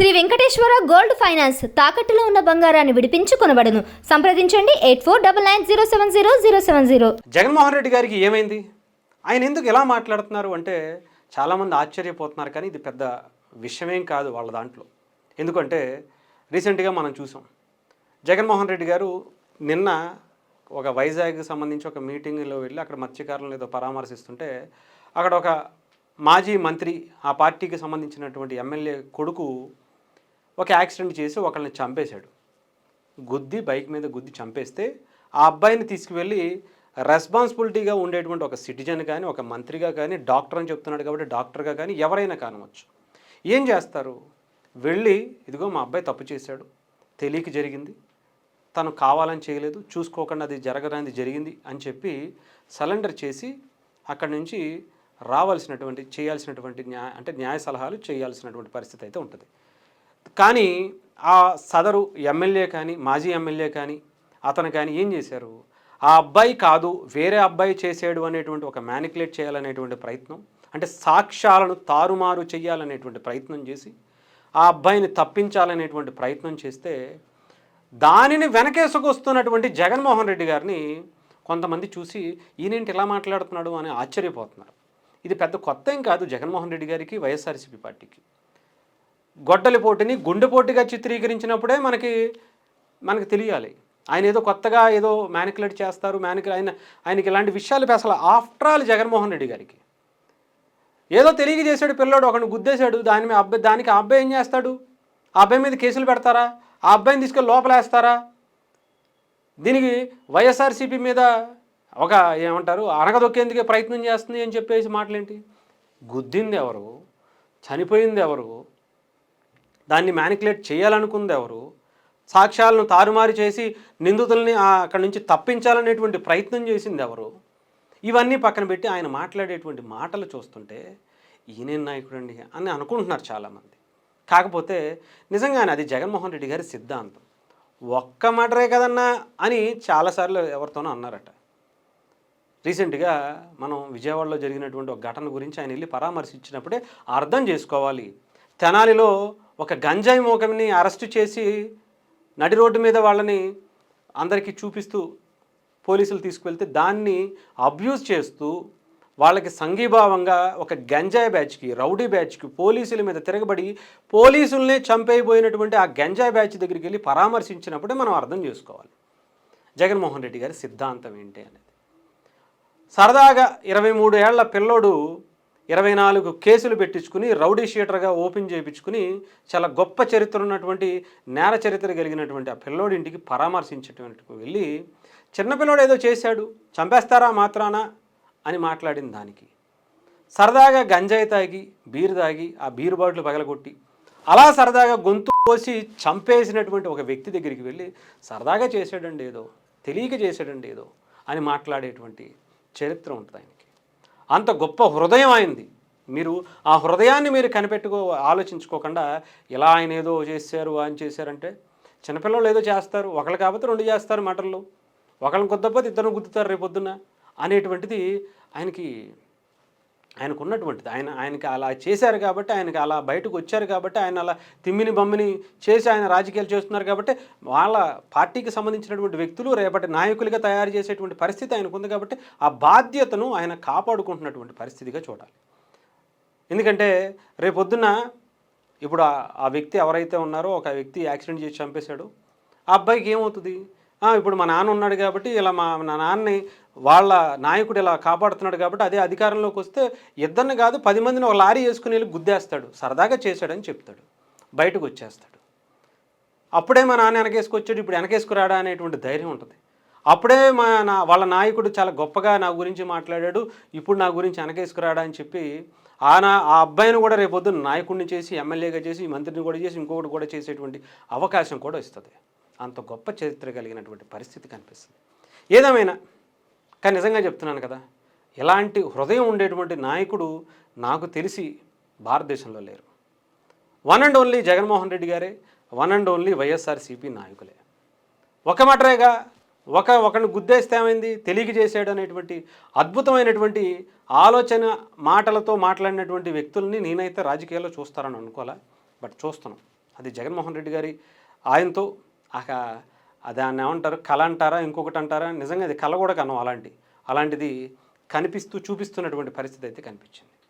Shri Venkateswara gold finance తాకట్టులో ఉన్న బంగారాన్ని విడిపించి కొనబడును. సంప్రదించండి 8499070070. జగన్మోహన్ రెడ్డి గారికి ఏమైంది? ఆయన ఎందుకు ఎలా మాట్లాడుతున్నారు అంటే చాలామంది ఆశ్చర్యపోతున్నారు, కానీ ఇది పెద్ద విషయమేం కాదు వాళ్ళ దాంట్లో. ఎందుకంటే రీసెంట్గా మనం చూసాం, జగన్మోహన్ రెడ్డి గారు నిన్న ఒక వైజాగ్కి సంబంధించి ఒక మీటింగ్లో వెళ్ళి అక్కడ మత్స్యకారులను ఏదో పరామర్శిస్తుంటే అక్కడ ఒక మాజీ మంత్రి, ఆ పార్టీకి సంబంధించినటువంటి ఎమ్మెల్యే కొడుకు ఒక యాక్సిడెంట్ చేసి ఒకళ్ళని చంపేశాడు. బైక్ మీద గుద్ది చంపేస్తే ఆ అబ్బాయిని తీసుకువెళ్ళి రెస్పాన్సిబిలిటీగా ఉండేటువంటి ఒక సిటిజన్ కానీ, ఒక మంత్రిగా కానీ, డాక్టర్ అని చెప్తున్నాడు కాబట్టి డాక్టర్గా కానీ ఎవరైనా కానవచ్చు, ఏం చేస్తారు? వెళ్ళి ఇదిగో మా అబ్బాయి తప్పు చేశాడు, తెలియక జరిగింది, తను కావాలని చేయలేదు, చూసుకోకుండా అది జరగడానికి జరిగింది అని చెప్పి సరెండర్ చేసి అక్కడి నుంచి రావాల్సినటువంటి చేయాల్సినటువంటి న్యాయ సలహాలు చేయాల్సినటువంటి పరిస్థితి అయితే ఉంటుంది. కానీ ఆ సదరు ఎమ్మెల్యే కానీ, మాజీ ఎమ్మెల్యే కానీ, అతను కానీ ఏం చేశారు? ఆ అబ్బాయి కాదు వేరే అబ్బాయి చేసాడు అనేటువంటి ఒక మ్యానిపులేట్ చేయాలనేటువంటి ప్రయత్నం, అంటే సాక్ష్యాలను తారుమారు చేయాలనేటువంటి ప్రయత్నం చేసి ఆ అబ్బాయిని తప్పించాలనేటువంటి ప్రయత్నం చేస్తే దానిని వెనకేసుకొస్తున్నటువంటి జగన్మోహన్ రెడ్డి గారిని కొంతమంది చూసి ఈయనేంటి ఇలా మాట్లాడుతున్నాడు అని ఆశ్చర్యపోతున్నారు. ఇది పెద్ద కొత్త ఏం కాదు జగన్మోహన్ రెడ్డి గారికి, వైఎస్ఆర్సీపీ పార్టీకి. గొడ్డలిపోటుని గుండెపోటుగా చిత్రీకరించినప్పుడే మనకి తెలియాలి. ఆయన ఏదో కొత్తగా ఏదో మ్యానికులేట్ చేస్తారు, ఆయనకి ఇలాంటి విషయాలు అసలు ఆఫ్టర్ ఆల్ జగన్మోహన్ రెడ్డి గారికి ఏదో తెలియక చేశాడు, పిల్లోడు ఒకరిని గుద్దేశాడు, దానికి ఆ అబ్బాయి ఏం చేస్తాడు? ఆ అబ్బాయి మీద కేసులు పెడతారా? ఆ అబ్బాయిని తీసుకెళ్ళి లోపలేస్తారా? దీనికి వైఎస్ఆర్సీపీ మీద ఒక ఏమంటారు అనగదొక్కేందుకే ప్రయత్నం చేస్తుంది అని చెప్పేసి మాటలేంటి? గుద్దింది ఎవరు? చనిపోయింది ఎవరు? దాన్ని మ్యానికులేట్ చేయాలనుకుంది ఎవరు? సాక్ష్యాలను తారుమారు చేసి నిందితుల్ని అక్కడి నుంచి తప్పించాలనేటువంటి ప్రయత్నం చేసింది ఎవరు? ఇవన్నీ పక్కన పెట్టి ఆయన మాట్లాడేటువంటి మాటలు చూస్తుంటే ఈయనే నాయకుడు అండి అని అనుకుంటున్నారు చాలామంది. కాకపోతే నిజంగానే అది జగన్మోహన్ రెడ్డి గారి సిద్ధాంతం. ఒక్క మర్డరే కదన్నా అని చాలాసార్లు ఎవరితోనో అన్నారట. రీసెంట్గా మనం విజయవాడలో జరిగినటువంటి ఒక ఘటన గురించి ఆయన వెళ్ళి పరామర్శించినప్పుడే అర్థం చేసుకోవాలి. తెనాలిలో ఒక గంజాయి మోకమిని అరెస్టు చేసి నడి రోడ్డు మీద వాళ్ళని అందరికీ చూపిస్తూ పోలీసులు తీసుకువెళ్తే దాన్ని అబ్యూజ్ చేస్తూ వాళ్ళకి సంఘీభావంగా ఒక గంజాయి బ్యాచ్కి, రౌడీ బ్యాచ్కి పోలీసుల మీద తిరగబడి పోలీసులనే చంపైపోయినటువంటి ఆ గంజాయి బ్యాచ్ దగ్గరికి వెళ్ళి పరామర్శించినప్పుడే మనం అర్థం చేసుకోవాలి జగన్మోహన్ రెడ్డి గారి సిద్ధాంతం ఏంటి అనేది. సరదాగా 23 ఏళ్ల పిల్లోడు 24 కేసులు పెట్టించుకుని రౌడీ షీటర్గా ఓపెన్ చేయించుకుని చాలా గొప్ప చరిత్ర ఉన్నటువంటి నేర చరిత్ర కలిగినటువంటి ఆ పిల్లోడి ఇంటికి పరామర్శించేటువంటి వెళ్ళి చిన్నపిల్లోడు ఏదో చేశాడు, చంపేస్తారా మాత్రానా అని మాట్లాడిన దానికి సరదాగా గంజాయి తాగి బీరు తాగి ఆ బీరు బాటిల్ పగలగొట్టి అలా సరదాగా గొంతు కోసి చంపేసినటువంటి ఒక వ్యక్తి దగ్గరికి వెళ్ళి సరదాగా చేశాడండి ఏదో, తెలియక చేశాడండి ఏదో అని మాట్లాడేటువంటి చరిత్ర ఉంటుంది ఆయనకి. అంత గొప్ప హృదయం అయింది. మీరు ఆ హృదయాన్ని మీరు ఆలోచించుకోకుండా ఇలా ఆయన ఏదో చేశారు అని చేశారంటే, చిన్నపిల్లలు ఏదో చేస్తారు, ఒకళ్ళు కాకపోతే 2 చేస్తారు మటర్లు, ఒకళ్ళని గుద్దపోతే 2 గుద్దుతారు రేపొద్దున అనేటువంటిది ఆయనకు ఉన్నటువంటిది. ఆయనకి అలా చేశారు కాబట్టి, ఆయనకి అలా బయటకు వచ్చారు కాబట్టి, ఆయన అలా తిమ్మిని బమ్మిని చేసి ఆయన రాజకీయాలు చేస్తున్నారు కాబట్టి వాళ్ళ పార్టీకి సంబంధించినటువంటి వ్యక్తులు రేపటి నాయకులుగా తయారు చేసేటువంటి పరిస్థితి ఆయనకు ఉంది కాబట్టి ఆ బాధ్యతను ఆయన కాపాడుకుంటున్నటువంటి పరిస్థితిగా చూడాలి. ఎందుకంటే రేపొద్దున ఇప్పుడు ఆ వ్యక్తి ఎవరైతే ఉన్నారో ఒక వ్యక్తి యాక్సిడెంట్ చేసి చంపేశాడు, ఆ అబ్బాయికి ఏమవుతుంది? ఇప్పుడు మా నాన్న ఉన్నాడు కాబట్టి ఇలా నా నాన్నని వాళ్ళ నాయకుడు ఇలా కాపాడుతున్నాడు కాబట్టి అదే అధికారంలోకి వస్తే ఇద్దరిని కాదు 10 మందిని ఒక లారీ వేసుకుని వెళ్ళి గుద్దేస్తాడు, సరదాగా చేశాడని చెప్తాడు, బయటకు వచ్చేస్తాడు. అప్పుడే మా నాన్న వెనకేసుకొచ్చాడు, ఇప్పుడు వెనకేసుకురాడా అనేటువంటి ధైర్యం ఉంటుంది. అప్పుడే వాళ్ళ నాయకుడు చాలా గొప్పగా నా గురించి మాట్లాడాడు, ఇప్పుడు నా గురించి వెనకేసుకురాడా అని చెప్పి ఆ అబ్బాయిని కూడా రేపొద్దున నాయకుడిని చేసి, ఎమ్మెల్యేగా చేసి, మంత్రిని కూడా చేసి, ఇంకొకటి కూడా చేసేటువంటి అవకాశం కూడా వస్తుంది. అంత గొప్ప చరిత్ర కలిగినటువంటి పరిస్థితి కనిపిస్తుంది. ఏదేమైనా కానీ నిజంగా చెప్తున్నాను కదా, ఇలాంటి హృదయం ఉండేటువంటి నాయకుడు నాకు తెలిసి భారతదేశంలో లేరు. One and only Jaganmohan Reddy గారే, వన్ అండ్ ఓన్లీ వైఎస్ఆర్సీపీ నాయకులే. ఒక మటరేగా ఒకరిని గుద్దేస్తే ఏమైంది, తెలియక చేసాడు అనేటువంటి అద్భుతమైనటువంటి ఆలోచన మాటలతో మాట్లాడినటువంటి వ్యక్తుల్ని నేనైతే రాజకీయాల్లో చూస్తారని అనుకోలే, బట్ చూస్తున్నాం. అది జగన్మోహన్ రెడ్డి గారి ఆయనతో దాన్ని ఏమంటారు, కళ అంటారా, ఇంకొకటి అంటారా, నిజంగా అది కళ కూడా కనం అలాంటిది కనిపిస్తూ చూపిస్తున్నటువంటి పరిస్థితి అయితే కనిపించింది.